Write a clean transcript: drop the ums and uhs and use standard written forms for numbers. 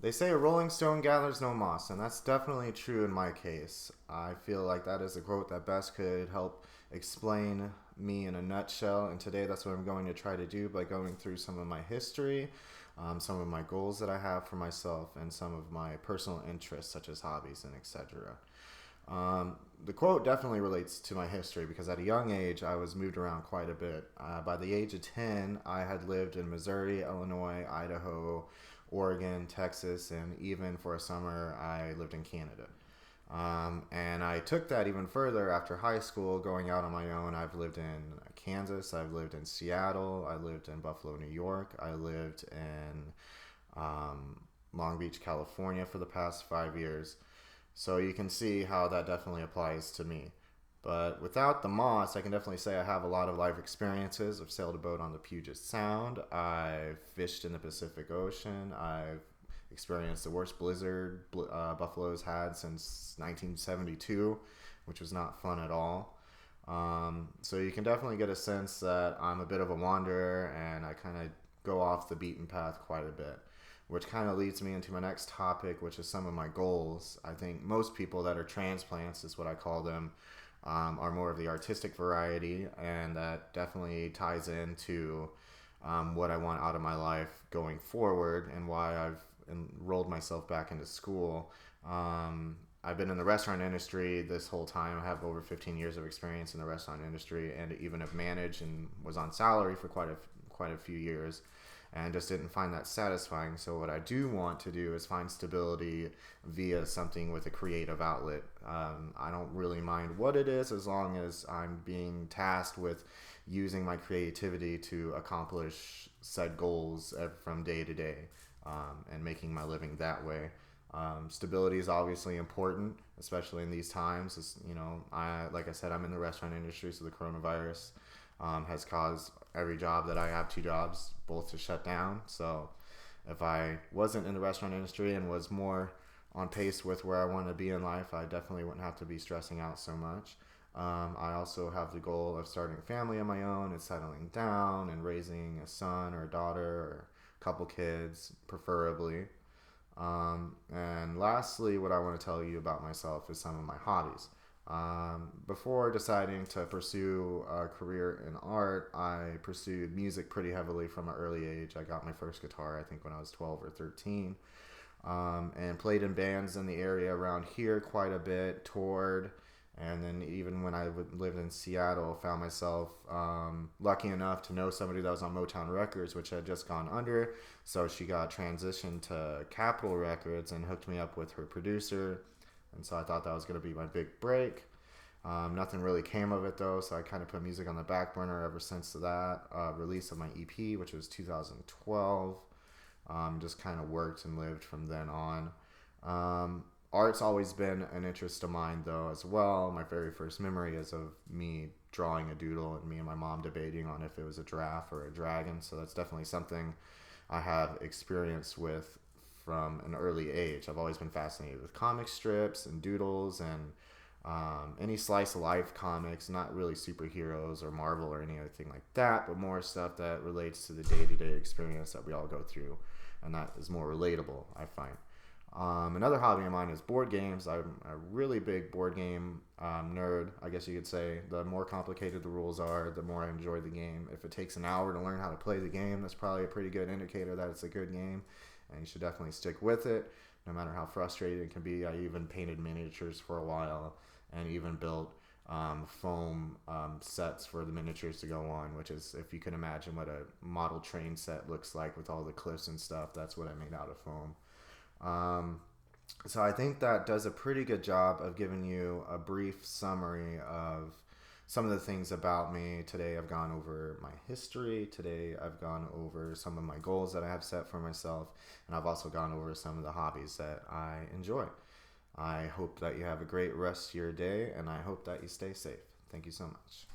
They say a rolling stone gathers no moss, and that's definitely true in my case. I feel like that is a quote that best could help explain me in a nutshell, and today that's what I'm going to try to do by going through some of my history, some of my goals that I have for myself, and some of my personal interests, such as hobbies and etc. The quote definitely relates to my history because at a young age I was moved around quite a bit. By the age of 10, I had lived in Missouri, Illinois, Idaho, Oregon, Texas, and even for a summer I lived in Canada. And I took that even further after high school, going out on my own. I've lived in Kansas, I've lived in Seattle, I lived in Buffalo, New York, I lived in Long Beach, California for the past 5 years. So you can see how that definitely applies to me. But without the moss, I can definitely say I have a lot of life experiences. I've sailed a boat on the Puget Sound. I've fished in the Pacific Ocean. I've experienced the worst blizzard Buffalo's had since 1972, which was not fun at all. So you can definitely get a sense that I'm a bit of a wanderer and I kind of go off the beaten path quite a bit, which kind of leads me into my next topic, which is some of my goals. I think most people that are transplants, is what I call them, are more of the artistic variety, and that definitely ties into what I want out of my life going forward and why I've enrolled myself back into school. I've been in the restaurant industry this whole time. I have over 15 years of experience in the restaurant industry, and even have managed and was on salary for quite a few years, and just didn't find that satisfying. So what I do want to do is find stability via something with a creative outlet. I don't really mind what it is as long as I'm being tasked with using my creativity to accomplish said goals from day to day, and making my living that way. Stability is obviously important, especially in these times. Like I said, I'm in the restaurant industry, so the coronavirus has caused every job that I have, two jobs, both to shut down. So if I wasn't in the restaurant industry and was more on pace with where I want to be in life, I definitely wouldn't have to be stressing out so much. I also have the goal of starting a family of my own and settling down and raising a son or a daughter or a couple kids, preferably. And lastly, what I want to tell you about myself is some of my hobbies. Before deciding to pursue a career in art, I pursued music pretty heavily from an early age. I got my first guitar, I think, when I was 12 or 13, and played in bands in the area around here quite a bit, toured, and then even when I lived in Seattle, found myself lucky enough to know somebody that was on Motown Records, which had just gone under. So she got transitioned to Capitol Records and hooked me up with her producer. And so I thought that was going to be my big break. Nothing really came of it though, so I kind of put music on the back burner ever since that release of my EP, which was 2012. Just kind of worked and lived from then on. Art's always been an interest of mine though as well. My very first memory is of me drawing a doodle and me and my mom debating on if it was a giraffe or a dragon. So that's definitely something I have experience with from an early age. I've always been fascinated with comic strips and doodles and any slice of life comics, not really superheroes or Marvel or anything like that, but more stuff that relates to the day-to-day experience that we all go through, and that is more relatable, I find. Another hobby of mine is board games. I'm a really big board game nerd, I guess you could say. The more complicated the rules are, the more I enjoy the game. If it takes an hour to learn how to play the game, that's probably a pretty good indicator that it's a good game, and you should definitely stick with it, no matter how frustrating it can be. I even painted miniatures for a while and even built foam sets for the miniatures to go on, which is, if you can imagine what a model train set looks like with all the cliffs and stuff, that's what I made out of foam. So I think that does a pretty good job of giving you a brief summary of some of the things about me. Today I've gone over my history. Today I've gone over some of my goals that I have set for myself. And I've also gone over some of the hobbies that I enjoy. I hope that you have a great rest of your day, and I hope that you stay safe. Thank you so much.